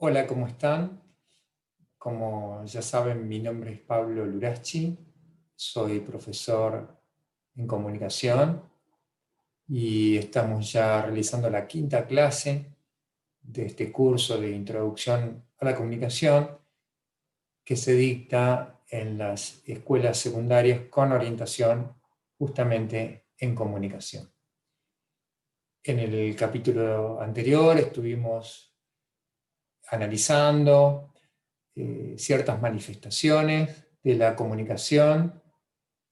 Hola, ¿cómo están? Como ya saben, mi nombre es Pablo Luraschi, soy profesor en comunicación y estamos ya realizando la quinta clase de este curso de introducción a la comunicación que se dicta en las escuelas secundarias con orientación justamente en comunicación. En el capítulo anterior estuvimos analizando ciertas manifestaciones de la comunicación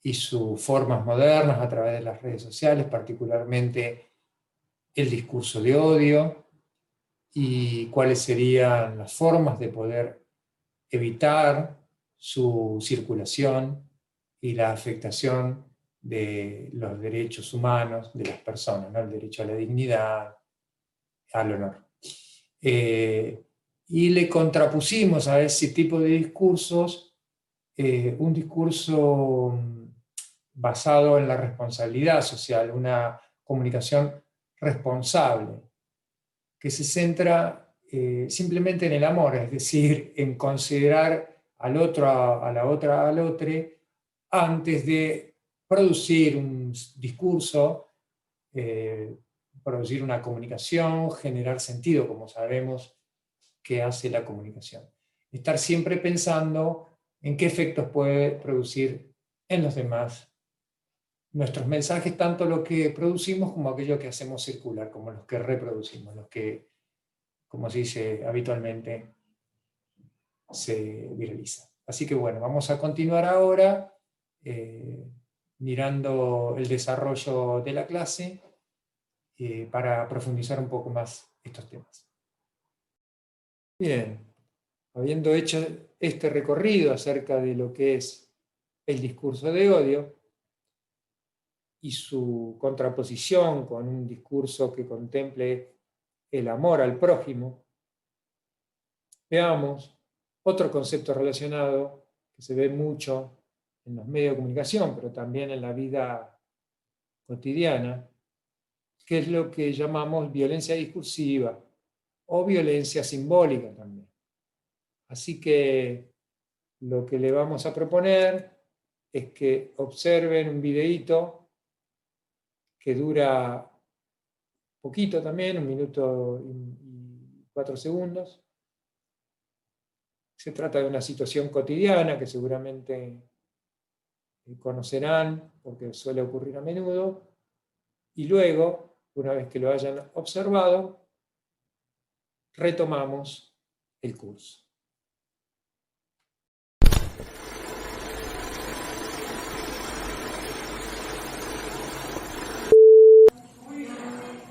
y sus formas modernas a través de las redes sociales, particularmente el discurso de odio y cuáles serían las formas de poder evitar su circulación y la afectación de los derechos humanos de las personas, ¿no? El derecho a la dignidad, al honor. Y le contrapusimos a ese tipo de discursos un discurso basado en la responsabilidad social, una comunicación responsable, que se centra simplemente en el amor, es decir, en considerar al otro, a la otra, al otro, antes de producir un discurso, eh, producir una comunicación, generar sentido, como sabemos que hace la comunicación. Estar siempre pensando en qué efectos puede producir en los demás nuestros mensajes, tanto lo que producimos como aquello que hacemos circular, como los que reproducimos, los que, como se dice habitualmente, se viraliza. Así que bueno, vamos a continuar ahora eh, mirando el desarrollo de la clase para profundizar un poco más estos temas. Bien, habiendo hecho este recorrido acerca de lo que es el discurso de odio y su contraposición con un discurso que contemple el amor al prójimo, veamos otro concepto relacionado que se ve mucho en los medios de comunicación, pero también en la vida cotidiana, que es lo que llamamos violencia discursiva o violencia simbólica también. Así que lo que le vamos a proponer es que observen un videíto que dura poquito también, 1 minuto y 4 segundos. Se trata de una situación cotidiana que seguramente conocerán porque suele ocurrir a menudo. Y luego, una vez que lo hayan observado, retomamos el curso.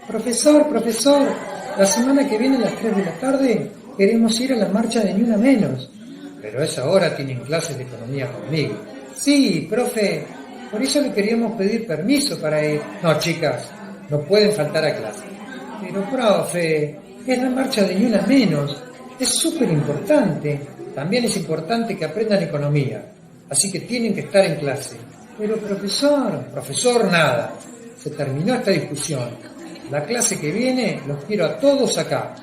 Profesor, la semana que viene a las 3 de la tarde queremos ir a la marcha de Ni Una Menos. Pero a esa hora tienen clases de economía conmigo. Sí, profe, por eso le queríamos pedir permiso para ir. No, chicas, no pueden faltar a clase. Pero, profe, es la marcha de Ni Una Menos. Es súper importante. También es importante que aprendan economía, así que tienen que estar en clase. Pero, profesor, Profesor, nada. Se terminó esta discusión. La clase que viene los quiero a todos acá.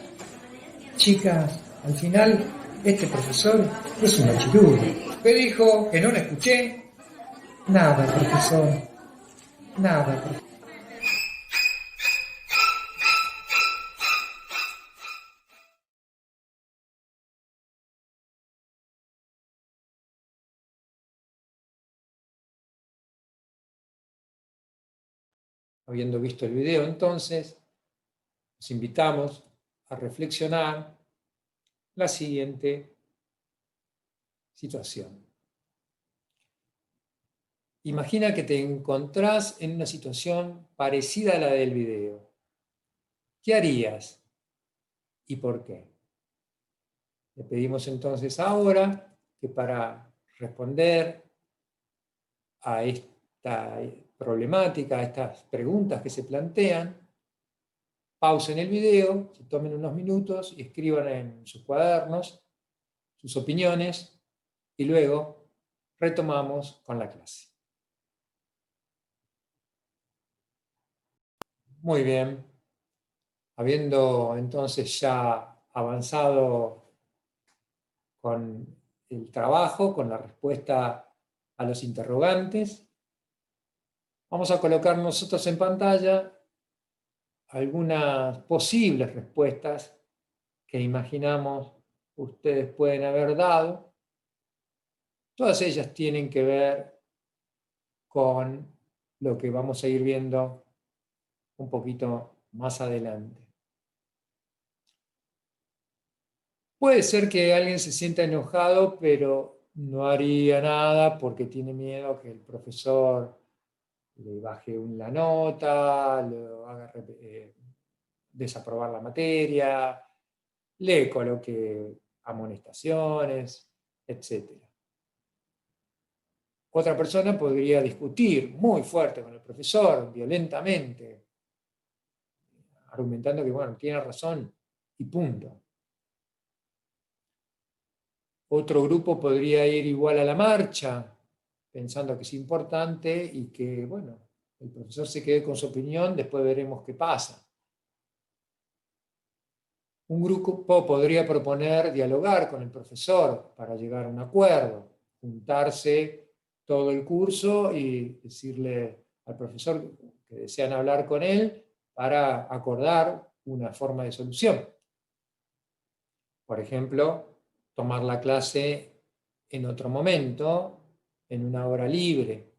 chicas, al final, este profesor es un machirulo. ¿Qué dijo? ¿Que no la escuché? Nada, profesor. Nada, profesor. Habiendo visto el video, entonces, los invitamos a reflexionar la siguiente situación. Imagina que te encontrás en una situación parecida a la del video. ¿Qué harías y por qué? Le pedimos entonces ahora que para responder a esta problemática, a estas preguntas que se plantean, pausen el video, se tomen unos minutos y escriban en sus cuadernos sus opiniones y luego retomamos con la clase. Muy bien. Habiendo entonces ya avanzado con el trabajo, con la respuesta a los interrogantes. Vamos a colocar nosotros en pantalla algunas posibles respuestas que imaginamos ustedes pueden haber dado. Todas ellas tienen que ver con lo que vamos a ir viendo un poquito más adelante. Puede ser que alguien se sienta enojado, pero no haría nada porque tiene miedo que el profesor le baje la nota, lo haga desaprobar la materia, le coloque amonestaciones, etc. Otra persona podría discutir muy fuerte con el profesor, violentamente, argumentando que, bueno, tiene razón y punto. Otro grupo podría ir igual a la marcha, pensando que es importante y que, bueno, el profesor se quede con su opinión, después veremos qué pasa. Un grupo podría proponer dialogar con el profesor para llegar a un acuerdo, juntarse todo el curso y decirle al profesor que desean hablar con él para acordar una forma de solución. Por ejemplo, tomar la clase en otro momento, en una hora libre.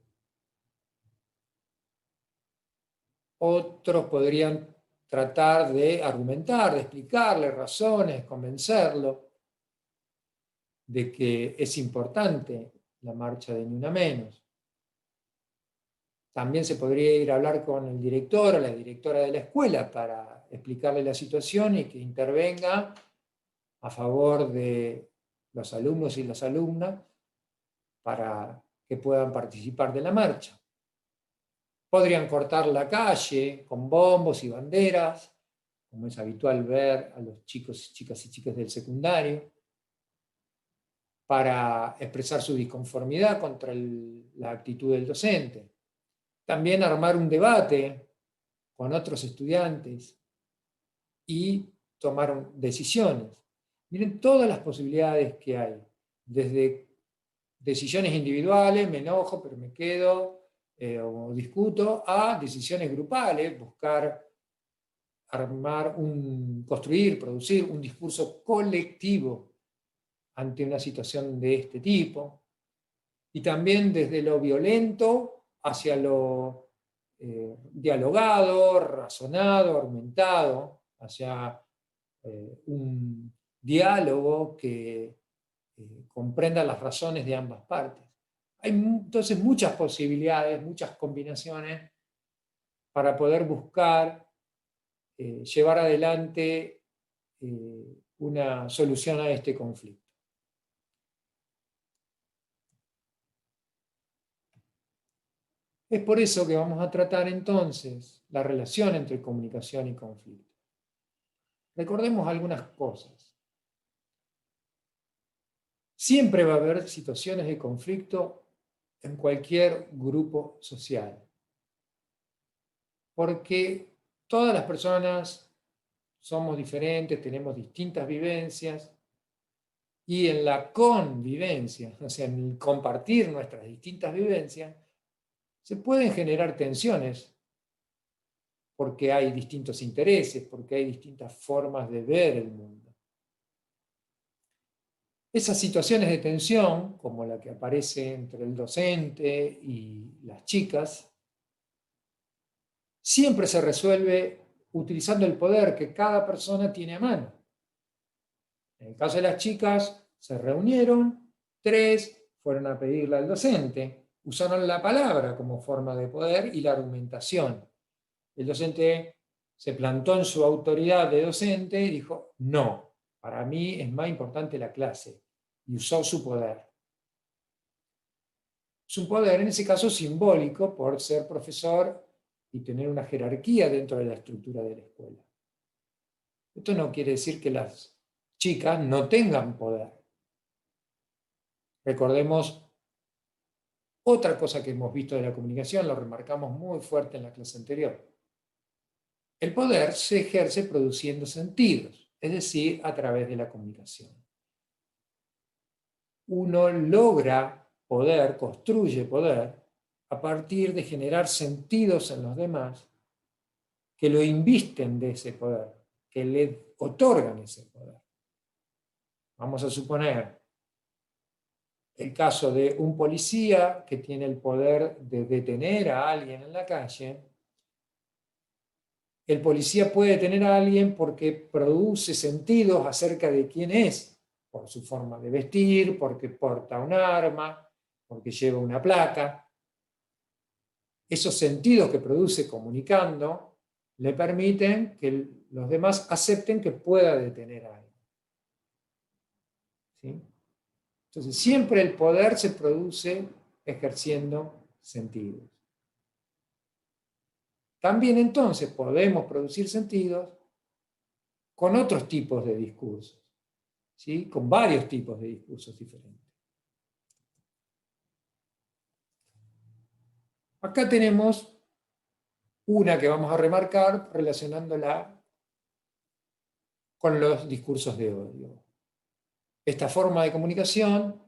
Otros podrían tratar de argumentar, de explicarle razones, convencerlo de que es importante la marcha de Ni Una Menos. También se podría ir a hablar con el director o la directora de la escuela para explicarle la situación y que intervenga a favor de los alumnos y las alumnas para que puedan participar de la marcha. Podrían cortar la calle con bombos y banderas, como es habitual ver a los chicos, chicas y chicas del secundario, para expresar su disconformidad contra la actitud del docente. También armar un debate con otros estudiantes y tomar decisiones. Miren todas las posibilidades que hay, desde decisiones individuales, me enojo pero me quedo o discuto, a decisiones grupales, buscar armar construir, producir un discurso colectivo ante una situación de este tipo, y también desde lo violento hacia lo dialogado, razonado, argumentado, hacia un diálogo que comprenda las razones de ambas partes. Hay entonces muchas posibilidades, muchas combinaciones para poder buscar llevar adelante una solución a este conflicto. Es por eso que vamos a tratar entonces la relación entre comunicación y conflicto. Recordemos algunas cosas. Siempre va a haber situaciones de conflicto en cualquier grupo social, porque todas las personas somos diferentes, tenemos distintas vivencias, y en la convivencia, o sea, en el compartir nuestras distintas vivencias, se pueden generar tensiones, porque hay distintos intereses, porque hay distintas formas de ver el mundo. Esas situaciones de tensión, como la que aparece entre el docente y las chicas, siempre se resuelve utilizando el poder que cada persona tiene a mano. En el caso de las chicas, se reunieron, 3 fueron a pedirle al docente, usaron la palabra como forma de poder y la argumentación. El docente se plantó en su autoridad de docente y dijo, no, para mí es más importante la clase, y usó su poder. Es un poder, en ese caso, simbólico por ser profesor y tener una jerarquía dentro de la estructura de la escuela. Esto no quiere decir que las chicas no tengan poder. Recordemos otra cosa que hemos visto de la comunicación, lo remarcamos muy fuerte en la clase anterior. El poder se ejerce produciendo sentidos, es decir, a través de la comunicación. uno logra poder, construye poder, a partir de generar sentidos en los demás que lo invisten de ese poder, que le otorgan ese poder. Vamos a suponer el caso de un policía que tiene el poder de detener a alguien en la calle. El policía puede detener a alguien porque produce sentidos acerca de quién es, por su forma de vestir, porque porta un arma, porque lleva una placa. Esos sentidos que produce comunicando le permiten que los demás acepten que pueda detener a alguien. ¿Sí? Entonces, siempre el poder se produce ejerciendo sentidos. También entonces podemos producir sentidos con otros tipos de discursos, ¿sí? Con varios tipos de discursos diferentes. Acá tenemos una que vamos a remarcar relacionándola con los discursos de odio. Esta forma de comunicación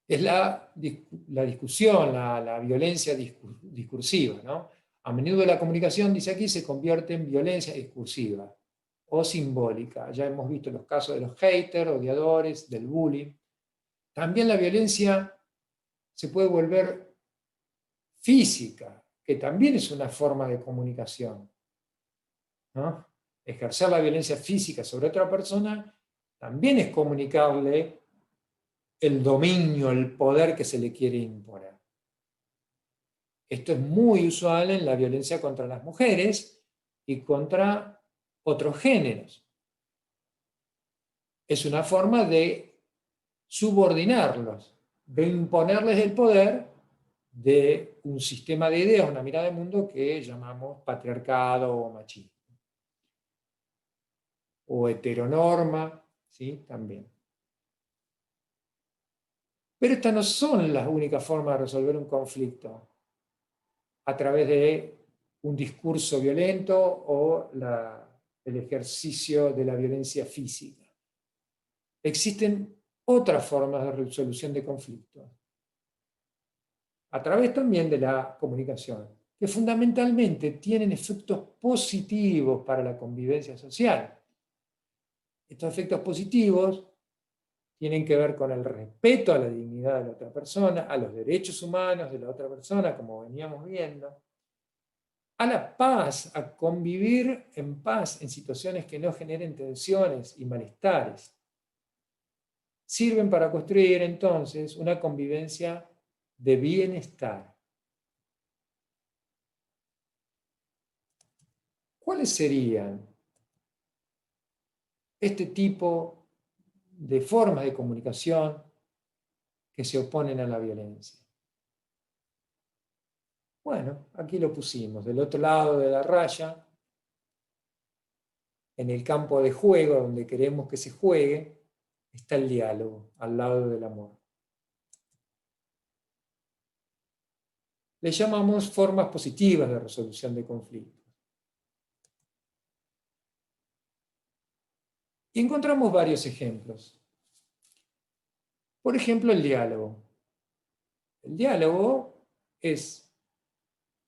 es la discusión, la violencia discursiva, ¿no? A menudo la comunicación, dice aquí, se convierte en violencia discursiva o simbólica. Ya hemos visto los casos de los haters, odiadores, del bullying. También la violencia se puede volver física, que también es una forma de comunicación, ¿no? Ejercer la violencia física sobre otra persona también es comunicarle el dominio, el poder que se le quiere imponer. Esto es muy usual en la violencia contra las mujeres y contra otros géneros. Es una forma de subordinarlos, de imponerles el poder de un sistema de ideas, una mirada de mundo que llamamos patriarcado o machismo. O heteronorma, ¿sí? También. Pero estas no son las únicas formas de resolver un conflicto a través de un discurso violento o el ejercicio de la violencia física. Existen otras formas de resolución de conflictos, a través también de la comunicación, que fundamentalmente tienen efectos positivos para la convivencia social. Estos efectos positivos tienen que ver con el respeto a la dignidad de la otra persona, a los derechos humanos de la otra persona, como veníamos viendo, a la paz, a convivir en paz en situaciones que no generen tensiones y malestares. Sirven para construir entonces una convivencia de bienestar. ¿Cuáles serían este tipo de formas de comunicación que se oponen a la violencia? Bueno, aquí lo pusimos, del otro lado de la raya, en el campo de juego, donde queremos que se juegue, está el diálogo, al lado del amor. Le llamamos formas positivas de resolución de conflictos. Y encontramos varios ejemplos. Por ejemplo, el diálogo. El diálogo es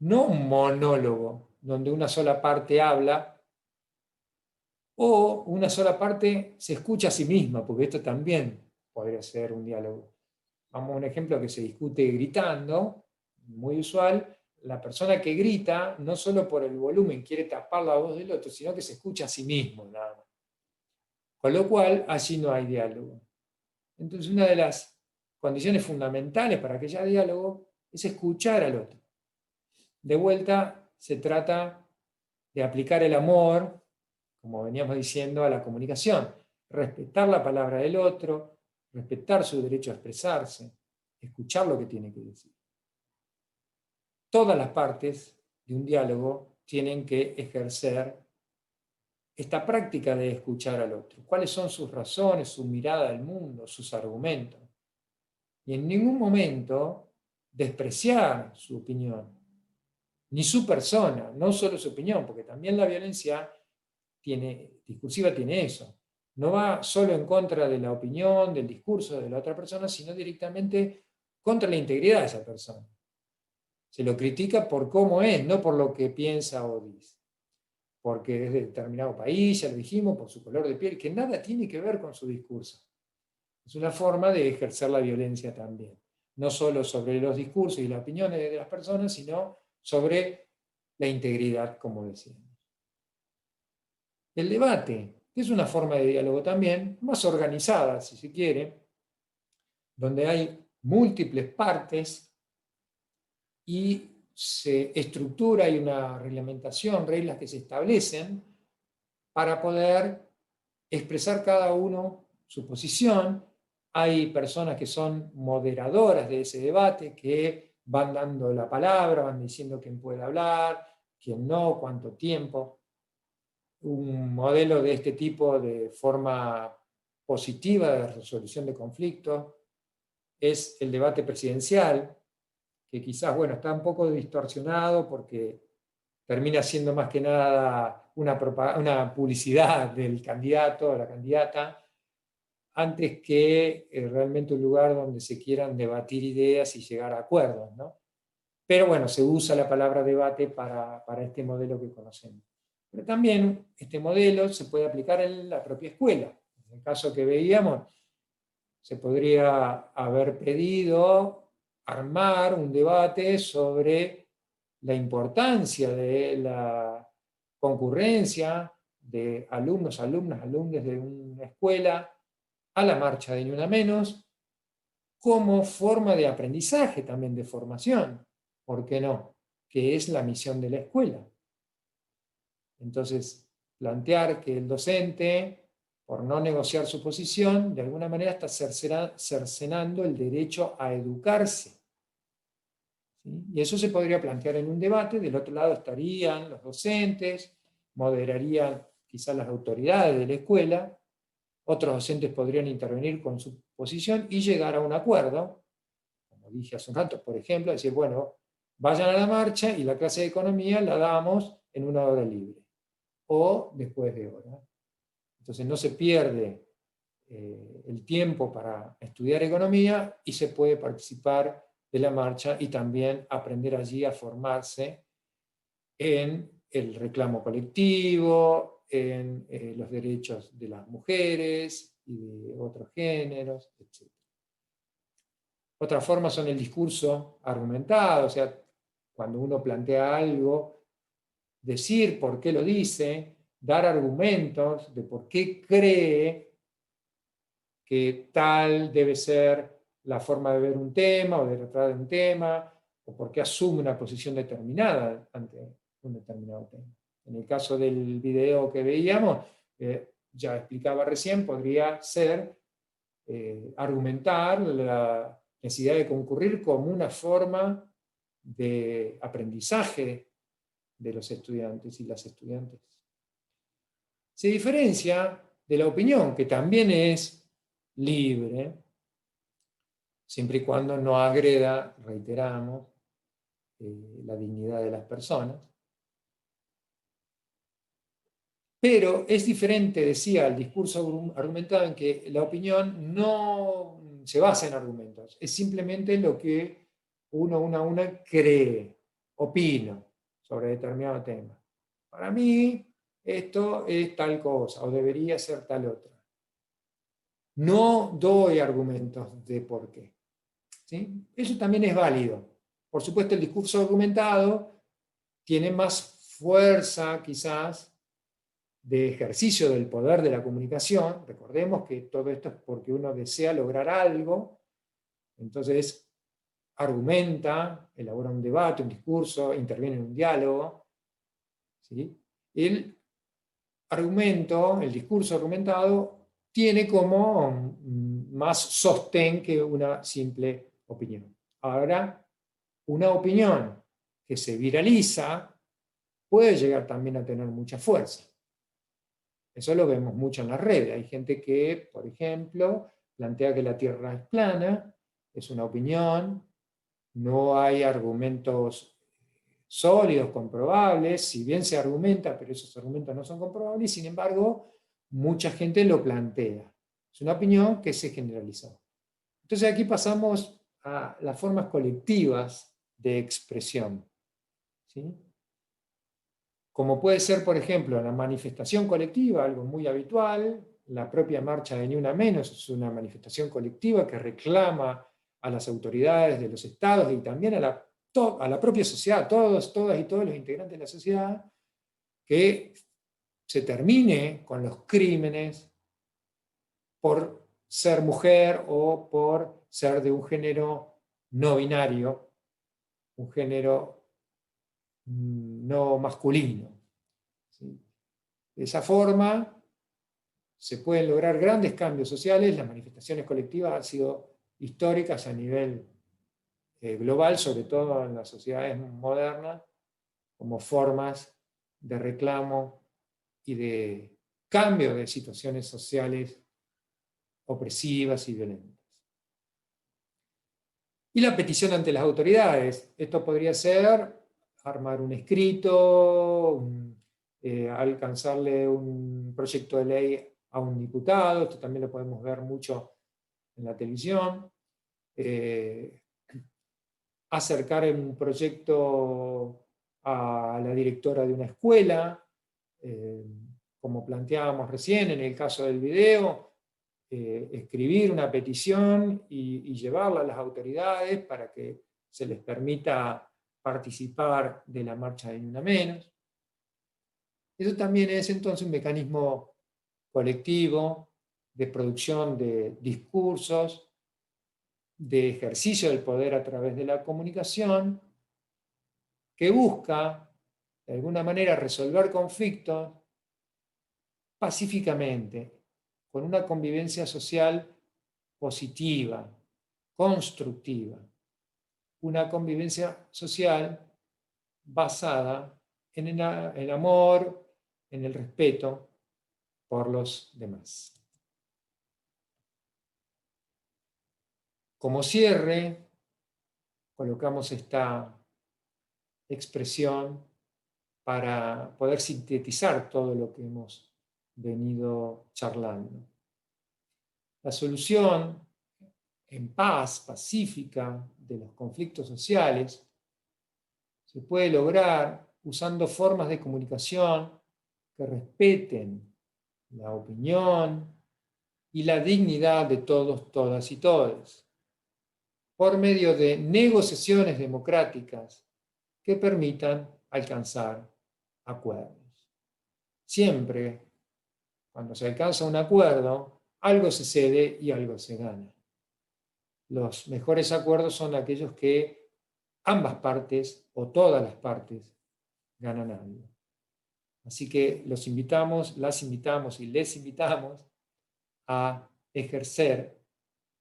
no un monólogo donde una sola parte habla o una sola parte se escucha a sí misma, porque esto también podría ser un diálogo. Vamos a un ejemplo que se discute gritando, muy usual. La persona que grita, no solo por el volumen quiere tapar la voz del otro, sino que se escucha a sí mismo, nada más. Con lo cual, allí no hay diálogo. Entonces, una de las condiciones fundamentales para que haya diálogo es escuchar al otro. De vuelta, se trata de aplicar el amor, como veníamos diciendo, a la comunicación. Respetar la palabra del otro, respetar su derecho a expresarse, escuchar lo que tiene que decir. Todas las partes de un diálogo tienen que ejercer esta práctica de escuchar al otro. ¿Cuáles son sus razones, su mirada al mundo, sus argumentos? Y en ningún momento despreciar su opinión, ni su persona, no solo su opinión, porque también la violencia discursiva tiene eso. no va solo en contra de la opinión, del discurso de la otra persona, sino directamente contra la integridad de esa persona. Se lo critica por cómo es, no por lo que piensa o dice. Porque es de determinado país, ya lo dijimos, por su color de piel, que nada tiene que ver con su discurso. Es una forma de ejercer la violencia también. No solo sobre los discursos y las opiniones de las personas, sino sobre la integridad, como decíamos. El debate, que es una forma de diálogo también, más organizada, si se quiere, donde hay múltiples partes y se estructura, hay una reglamentación, reglas que se establecen para poder expresar cada uno su posición. Hay personas que son moderadoras de ese debate, que van dando la palabra, van diciendo quién puede hablar, quién no, cuánto tiempo. Un modelo de este tipo de forma positiva de resolución de conflictos es el debate presidencial, que quizás, bueno, está un poco distorsionado porque termina siendo más que nada una publicidad del candidato o la candidata, antes que realmente un lugar donde se quieran debatir ideas y llegar a acuerdos, ¿no? Pero bueno, se usa la palabra debate para este modelo que conocemos. Pero también este modelo se puede aplicar en la propia escuela. En el caso que veíamos, se podría haber pedido armar un debate sobre la importancia de la concurrencia de alumnos, alumnas, alumnos de una escuela a la marcha de Ni Una Menos, como forma de aprendizaje también, de formación, ¿por qué no? Que es la misión de la escuela. Entonces, plantear que el docente, por no negociar su posición, de alguna manera está cercenando el derecho a educarse. ¿Sí? Y eso se podría plantear en un debate. Del otro lado estarían los docentes, moderarían quizás las autoridades de la escuela, otros docentes podrían intervenir con su posición y llegar a un acuerdo, como dije hace un rato, por ejemplo, decir, bueno, vayan a la marcha y la clase de economía la damos en una hora libre o después de hora. Entonces no se pierde el tiempo para estudiar economía y se puede participar de la marcha y también aprender allí a formarse en el reclamo colectivo, en los derechos de las mujeres y de otros géneros, etc. Otra forma son el discurso argumentado, o sea, cuando uno plantea algo, decir por qué lo dice, dar argumentos de por qué cree que tal debe ser la forma de ver un tema o de tratar de un tema, o por qué asume una posición determinada ante un determinado tema. En el caso del video que veíamos, ya explicaba recién, podría ser argumentar la necesidad de concurrir como una forma de aprendizaje de los estudiantes y las estudiantes. Se diferencia de la opinión, que también es libre, siempre y cuando no agreda, reiteramos, la dignidad de las personas. Pero es diferente, decía, el discurso argumentado, en que la opinión no se basa en argumentos, es simplemente lo que una cree, opina sobre determinado tema. Para mí, esto es tal cosa, o debería ser tal otra. No doy argumentos de por qué. ¿Sí? Eso también es válido. Por supuesto, el discurso argumentado tiene más fuerza, quizás, de ejercicio del poder de la comunicación. Recordemos que todo esto es porque uno desea lograr algo, entonces argumenta, elabora un debate, un discurso, interviene en un diálogo. ¿Sí? El argumento, el discurso argumentado, tiene como más sostén que una simple opinión. Ahora, una opinión que se viraliza puede llegar también a tener mucha fuerza. Eso lo vemos mucho en las redes. Hay gente que, por ejemplo, plantea que la Tierra es plana, es una opinión, no hay argumentos sólidos, comprobables, si bien se argumenta, pero esos argumentos no son comprobables, sin embargo, mucha gente lo plantea. Es una opinión que se generalizó. Entonces aquí pasamos a las formas colectivas de expresión, ¿sí? Como puede ser, por ejemplo, la manifestación colectiva, algo muy habitual. La propia marcha de Ni Una Menos es una manifestación colectiva que reclama a las autoridades de los estados y también a la propia sociedad, todas y todos los integrantes de la sociedad, que se termine con los crímenes por ser mujer o por ser de un género no binario, un género no masculino, ¿sí? De esa forma se pueden lograr grandes cambios sociales. Las manifestaciones colectivas han sido históricas a nivel global, sobre todo en las sociedades modernas, como formas de reclamo y de cambio de situaciones sociales opresivas y violentas. Y la petición ante las autoridades. Esto podría ser armar un escrito, alcanzarle un proyecto de ley a un diputado. Esto también lo podemos ver mucho en la televisión. Acercar un proyecto a la directora de una escuela, como planteábamos recién en el caso del video, escribir una petición y llevarla a las autoridades para que se les permita participar de la marcha de Ni Una Menos. Eso también es entonces un mecanismo colectivo de producción de discursos, de ejercicio del poder a través de la comunicación, que busca, de alguna manera, resolver conflictos pacíficamente, con una convivencia social positiva, constructiva, una convivencia social basada en el amor, en el respeto por los demás. Como cierre, colocamos esta expresión para poder sintetizar todo lo que hemos venido charlando. La solución en paz, pacífica, de los conflictos sociales se puede lograr usando formas de comunicación que respeten la opinión y la dignidad de todos, todas y todes, por medio de negociaciones democráticas que permitan alcanzar acuerdos. Siempre, cuando se alcanza un acuerdo, algo se cede y algo se gana. Los mejores acuerdos son aquellos que ambas partes o todas las partes ganan algo. Así que los invitamos, las invitamos y les invitamos a ejercer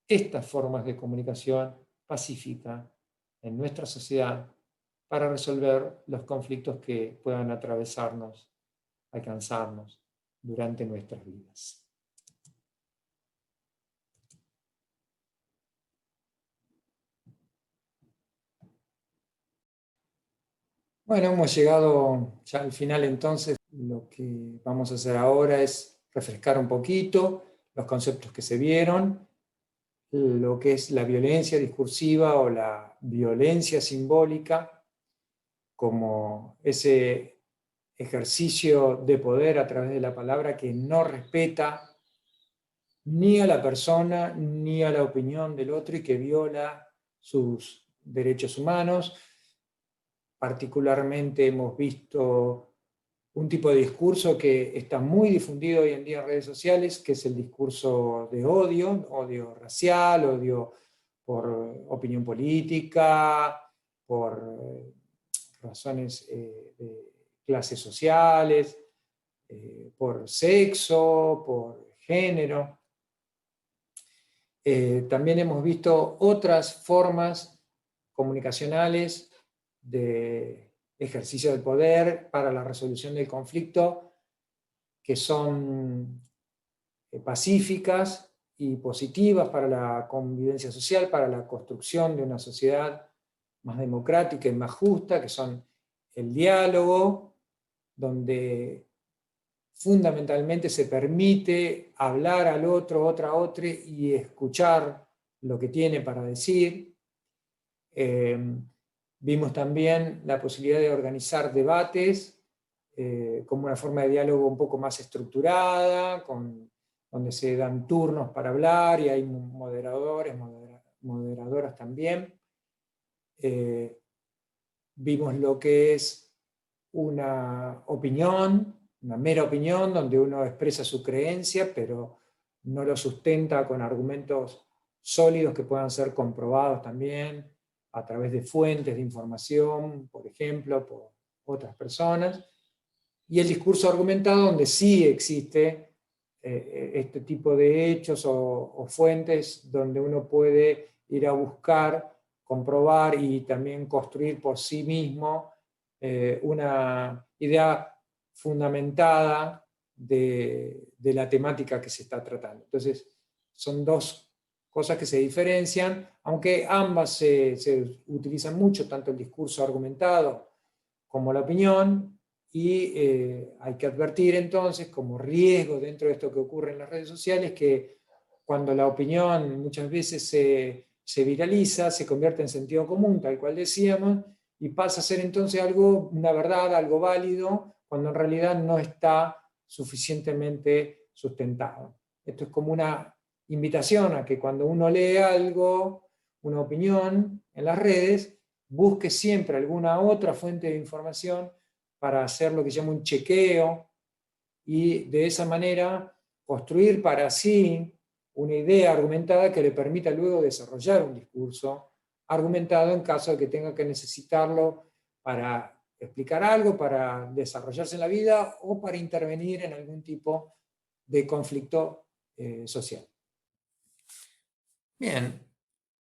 estas formas de comunicación pacífica en nuestra sociedad para resolver los conflictos que puedan atravesarnos, alcanzarnos durante nuestras vidas. Bueno, hemos llegado ya al final entonces. Lo que vamos a hacer ahora es refrescar un poquito los conceptos que se vieron, lo que es la violencia discursiva o la violencia simbólica, como ese ejercicio de poder a través de la palabra que no respeta ni a la persona ni a la opinión del otro y que viola sus derechos humanos. Particularmente hemos visto un tipo de discurso que está muy difundido hoy en día en redes sociales, que es el discurso de odio racial, odio por opinión política, por razones de clases sociales, por sexo, por género. También hemos visto otras formas comunicacionales de ejercicio del poder para la resolución del conflicto que son pacíficas y positivas para la convivencia social, para la construcción de una sociedad más democrática y más justa, que son el diálogo, donde fundamentalmente se permite hablar al otro, otra, otra y escuchar lo que tiene para decir. Vimos también la posibilidad de organizar debates como una forma de diálogo un poco más estructurada, donde se dan turnos para hablar y hay moderadores, moderadoras también. Vimos lo que es una opinión, una mera opinión, donde uno expresa su creencia, pero no lo sustenta con argumentos sólidos que puedan ser comprobados también a través de fuentes de información, por ejemplo, por otras personas. Y el discurso argumentado, donde sí existe este tipo de hechos o fuentes donde uno puede ir a buscar, comprobar y también construir por sí mismo una idea fundamentada de la temática que se está tratando. Entonces, son dos cosas que se diferencian, aunque ambas se utilizan mucho, tanto el discurso argumentado como la opinión, y hay que advertir entonces, como riesgo dentro de esto que ocurre en las redes sociales, que cuando la opinión muchas veces se viraliza, se convierte en sentido común, tal cual decíamos, y pasa a ser entonces algo, una verdad, algo válido, cuando en realidad no está suficientemente sustentado. Esto es como una invitación a que cuando uno lee algo, una opinión en las redes, busque siempre alguna otra fuente de información para hacer lo que se llama un chequeo y de esa manera construir para sí una idea argumentada que le permita luego desarrollar un discurso argumentado en caso de que tenga que necesitarlo para explicar algo, para desarrollarse en la vida o para intervenir en algún tipo de conflicto social. Bien,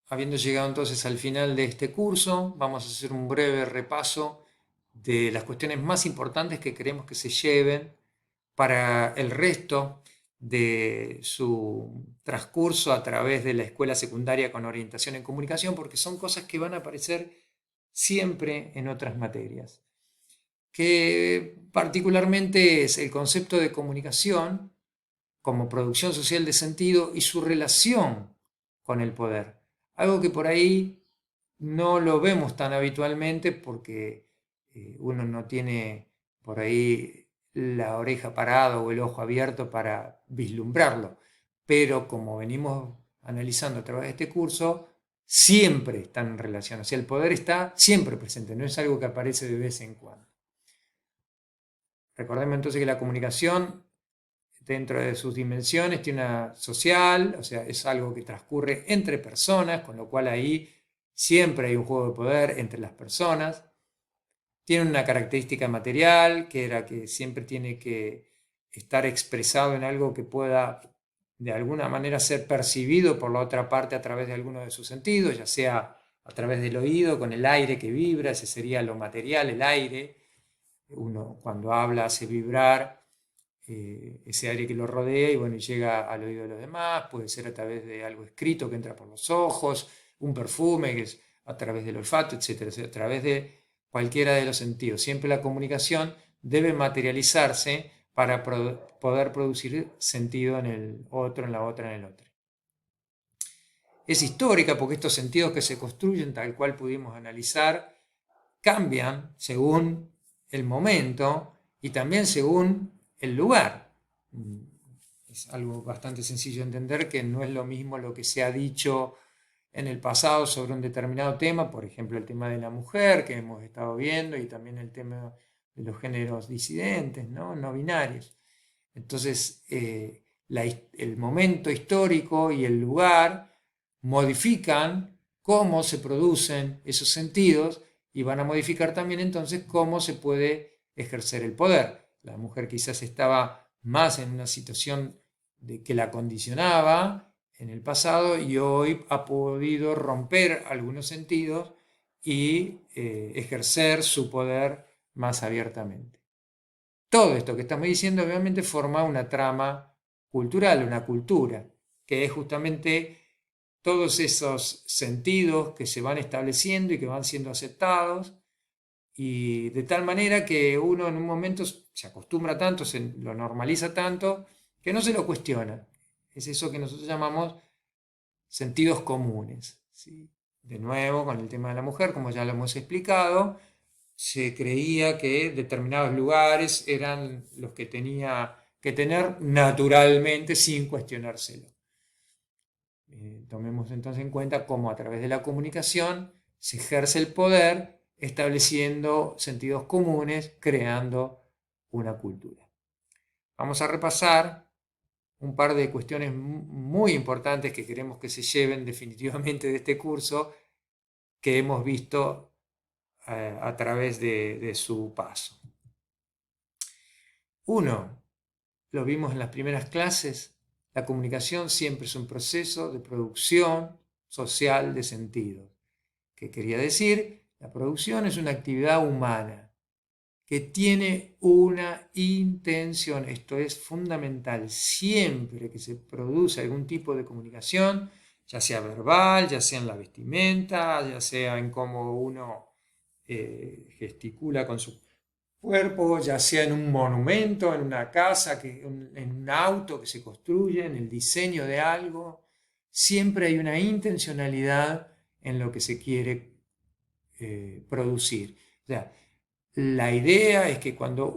habiendo llegado entonces al final de este curso, vamos a hacer un breve repaso de las cuestiones más importantes que queremos que se lleven para el resto de su transcurso a través de la escuela secundaria con orientación en comunicación, porque son cosas que van a aparecer siempre en otras materias, que particularmente es el concepto de comunicación como producción social de sentido y su relación con el poder. Algo que por ahí no lo vemos tan habitualmente porque uno no tiene por ahí la oreja parada o el ojo abierto para vislumbrarlo. Pero como venimos analizando a través de este curso, siempre están en relación. O sea, el poder está siempre presente, no es algo que aparece de vez en cuando. Recordemos entonces que la comunicación, dentro de sus dimensiones, tiene una social, o sea, es algo que transcurre entre personas, con lo cual ahí siempre hay un juego de poder entre las personas. Tiene una característica material, que era que siempre tiene que estar expresado en algo que pueda de alguna manera ser percibido por la otra parte a través de alguno de sus sentidos, ya sea a través del oído, con el aire que vibra, ese sería lo material, el aire. Uno cuando habla hace vibrar ese aire que lo rodea y bueno, llega al oído de los demás, puede ser a través de algo escrito que entra por los ojos, un perfume que es a través del olfato, etc. O sea, a través de cualquiera de los sentidos. Siempre la comunicación debe materializarse para poder producir sentido en el otro, en la otra, en el otro. Es histórica porque estos sentidos que se construyen, tal cual pudimos analizar, cambian según el momento y también según el lugar. Es algo bastante sencillo de entender que no es lo mismo lo que se ha dicho en el pasado sobre un determinado tema, por ejemplo el tema de la mujer que hemos estado viendo y también el tema de los géneros disidentes, no binarios. Entonces el momento histórico y el lugar modifican cómo se producen esos sentidos y van a modificar también entonces cómo se puede ejercer el poder. La mujer quizás estaba más en una situación de que la condicionaba en el pasado y hoy ha podido romper algunos sentidos y ejercer su poder más abiertamente. Todo esto que estamos diciendo obviamente forma una trama cultural, una cultura, que es justamente todos esos sentidos que se van estableciendo y que van siendo aceptados Y de tal manera que uno en un momento se acostumbra tanto, lo normaliza tanto, que no se lo cuestiona. Es eso que nosotros llamamos sentidos comunes, ¿sí? De nuevo, con el tema de la mujer, como ya lo hemos explicado, se creía que determinados lugares eran los que tenía que tener naturalmente sin cuestionárselo. Tomemos entonces en cuenta cómo a través de la comunicación se ejerce el poder estableciendo sentidos comunes, creando una cultura. Vamos a repasar un par de cuestiones muy importantes que queremos que se lleven definitivamente de este curso, que hemos visto a través de su paso. Uno, lo vimos en las primeras clases, la comunicación siempre es un proceso de producción social de sentidos. ¿Qué quería decir? La producción es una actividad humana que tiene una intención. Esto es fundamental. Siempre que se produce algún tipo de comunicación, ya sea verbal, ya sea en la vestimenta, ya sea en cómo uno gesticula con su cuerpo, ya sea en un monumento, en una casa, en un auto que se construye, en el diseño de algo, siempre hay una intencionalidad en lo que se quiere producir. O sea, la idea es que cuando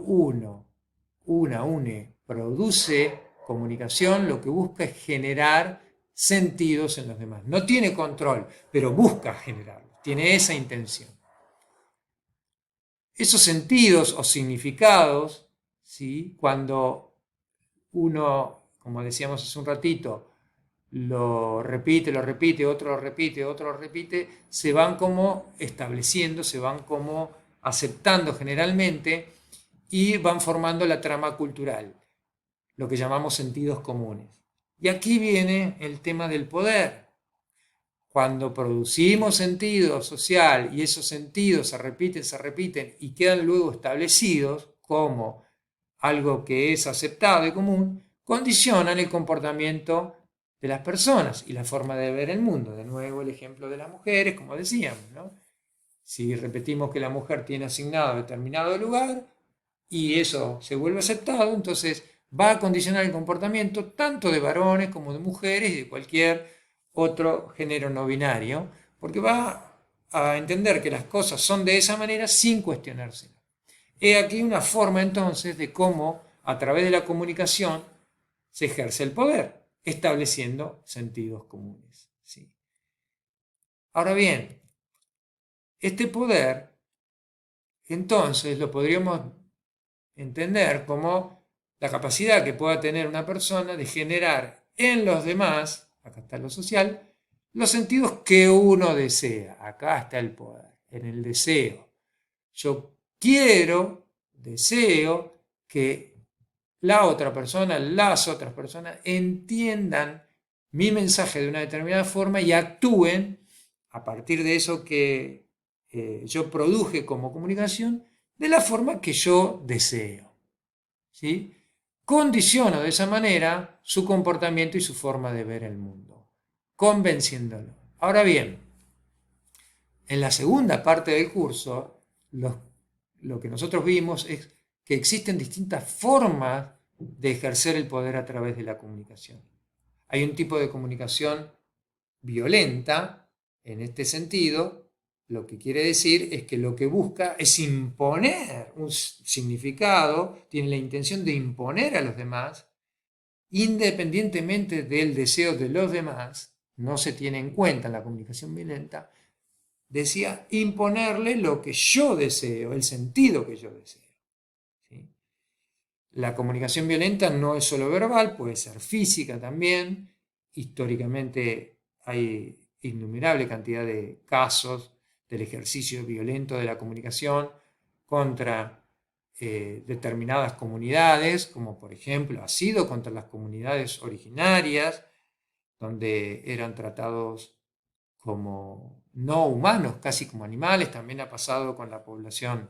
une, produce comunicación, lo que busca es generar sentidos en los demás. No tiene control, pero busca generarlo, tiene esa intención. Esos sentidos o significados, ¿sí? Cuando uno, como decíamos hace un ratito, lo repite, otro lo repite, se van como estableciendo, se van como aceptando generalmente y van formando la trama cultural, lo que llamamos sentidos comunes. Y aquí viene el tema del poder. Cuando producimos sentido social y esos sentidos se repiten y quedan luego establecidos como algo que es aceptado y común, condicionan el comportamiento de las personas y la forma de ver el mundo. De nuevo el ejemplo de las mujeres, como decíamos, ¿no? Si repetimos que la mujer tiene asignado determinado lugar y eso se vuelve aceptado, entonces va a condicionar el comportamiento tanto de varones como de mujeres y de cualquier otro género no binario, porque va a entender que las cosas son de esa manera sin cuestionárselo. He aquí una forma entonces de cómo a través de la comunicación se ejerce el poder, estableciendo sentidos comunes. ¿Sí? Ahora bien, este poder entonces lo podríamos entender como la capacidad que pueda tener una persona de generar en los demás, acá está lo social, los sentidos que uno desea. Acá está el poder, en el deseo. Yo deseo que la otra persona, las otras personas entiendan mi mensaje de una determinada forma y actúen a partir de eso que yo produje como comunicación de la forma que yo deseo. ¿Sí? Condiciono de esa manera su comportamiento y su forma de ver el mundo, convenciéndolo. Ahora bien, en la segunda parte del curso, lo que nosotros vimos es que existen distintas formas de ejercer el poder a través de la comunicación. Hay un tipo de comunicación violenta, en este sentido, lo que quiere decir es que lo que busca es imponer un significado, tiene la intención de imponer a los demás, independientemente del deseo de los demás, no se tiene en cuenta en la comunicación violenta, decía imponerle lo que yo deseo, el sentido que yo deseo. ¿Sí? La comunicación violenta no es solo verbal, puede ser física también. Históricamente hay innumerable cantidad de casos del ejercicio violento de la comunicación contra determinadas comunidades, como por ejemplo ha sido contra las comunidades originarias, donde eran tratados como no humanos, casi como animales. También ha pasado con la población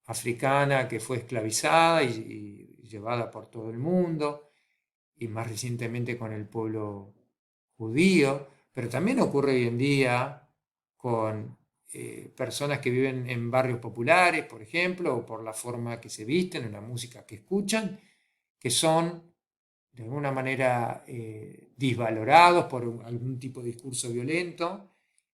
africana que fue esclavizada y llevada por todo el mundo, y más recientemente con el pueblo judío, pero también ocurre hoy en día con personas que viven en barrios populares, por ejemplo, o por la forma que se visten, o la música que escuchan, que son de alguna manera disvalorados por algún tipo de discurso violento,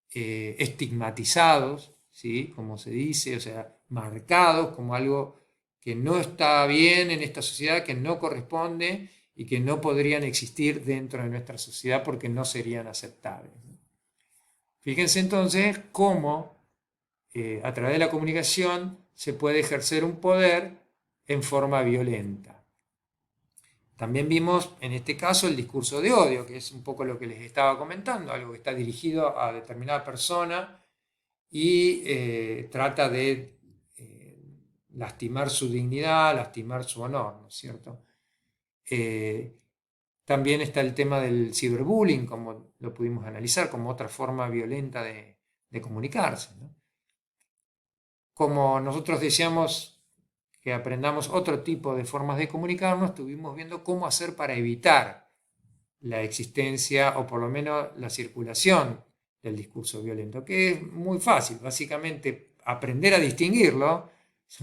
estigmatizados, ¿sí? Como se dice, o sea, marcados como algo que no está bien en esta sociedad, que no corresponde y que no podrían existir dentro de nuestra sociedad porque no serían aceptables. Fíjense entonces cómo a través de la comunicación se puede ejercer un poder en forma violenta. También vimos en este caso el discurso de odio, que es un poco lo que les estaba comentando, algo que está dirigido a determinada persona y trata de lastimar su dignidad, lastimar su honor, ¿no es cierto? También está el tema del ciberbullying, como lo pudimos analizar, como otra forma violenta de comunicarse, ¿no? Como nosotros deseamos que aprendamos otro tipo de formas de comunicarnos, estuvimos viendo cómo hacer para evitar la existencia o por lo menos la circulación del discurso violento, que es muy fácil, básicamente aprender a distinguirlo,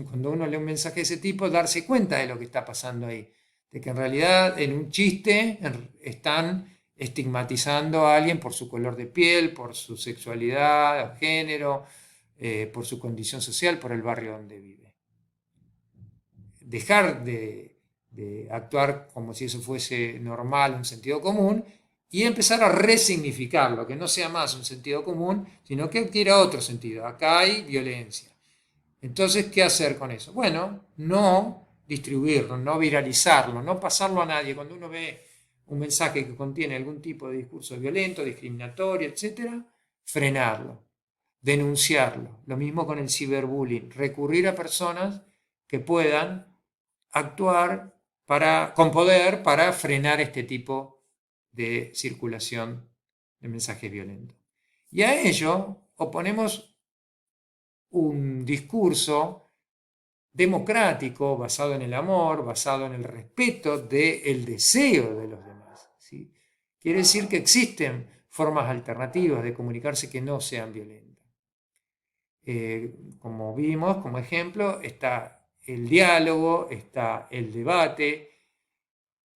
cuando uno lee un mensaje de ese tipo, darse cuenta de lo que está pasando ahí, de que en realidad en un chiste están estigmatizando a alguien por su color de piel, por su sexualidad, género, por su condición social, por el barrio donde vive. Dejar de actuar como si eso fuese normal, un sentido común, y empezar a resignificarlo, que no sea más un sentido común, sino que adquiera otro sentido. Acá hay violencia. Entonces, ¿qué hacer con eso? Bueno, no distribuirlo, no viralizarlo, no pasarlo a nadie. Cuando uno ve un mensaje que contiene algún tipo de discurso violento, discriminatorio, etc., frenarlo, denunciarlo. Lo mismo con el ciberbullying, recurrir a personas que puedan actuar con poder para frenar este tipo de circulación de mensajes violentos. Y a ello oponemos un discurso democrático, basado en el amor, basado en el respeto del deseo de los demás, ¿sí? Quiere decir que existen formas alternativas de comunicarse que no sean violentas. Como vimos, como ejemplo, está el diálogo, está el debate,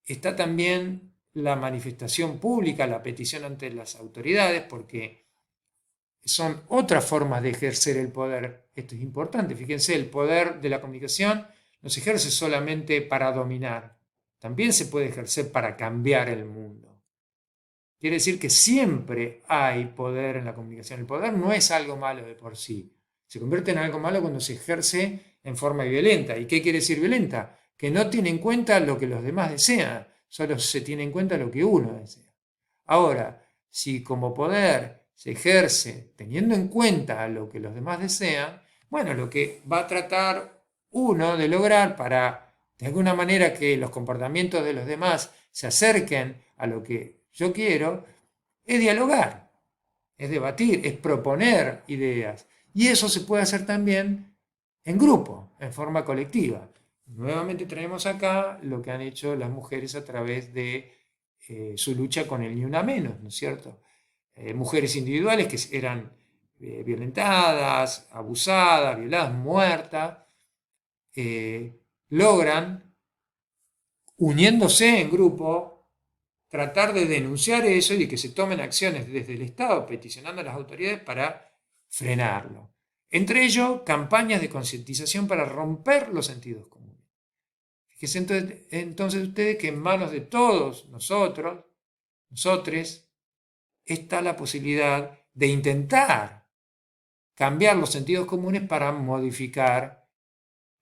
está también la manifestación pública, la petición ante las autoridades, porque son otras formas de ejercer el poder. Esto es importante, fíjense, el poder de la comunicación no se ejerce solamente para dominar, también se puede ejercer para cambiar el mundo. Quiere decir que siempre hay poder en la comunicación. El poder no es algo malo de por sí. Se convierte en algo malo cuando se ejerce en forma violenta. ¿Y qué quiere decir violenta? Que no tiene en cuenta lo que los demás desean, solo se tiene en cuenta lo que uno desea. Ahora, si como poder se ejerce teniendo en cuenta lo que los demás desean, bueno, lo que va a tratar uno de lograr para, de alguna manera, que los comportamientos de los demás se acerquen a lo que yo quiero, es dialogar, es debatir, es proponer ideas. Y eso se puede hacer también en grupo, en forma colectiva. Nuevamente tenemos acá lo que han hecho las mujeres a través de su lucha con el Ni Una Menos, ¿no es cierto? Mujeres individuales que eran violentadas, abusadas, violadas, muertas, logran, uniéndose en grupo, tratar de denunciar eso y de que se tomen acciones desde el Estado, peticionando a las autoridades para frenarlo. Entre ellos, campañas de concientización para romper los sentidos comunes. Fíjense entonces ustedes que en manos de todos nosotros, está la posibilidad de intentar cambiar los sentidos comunes para modificar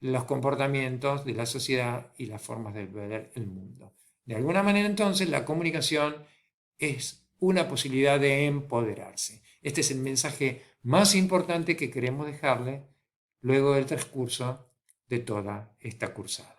los comportamientos de la sociedad y las formas de ver el mundo. De alguna manera, entonces, la comunicación es una posibilidad de empoderarse. Este es el mensaje más importante que queremos dejarle luego del transcurso de toda esta cursada.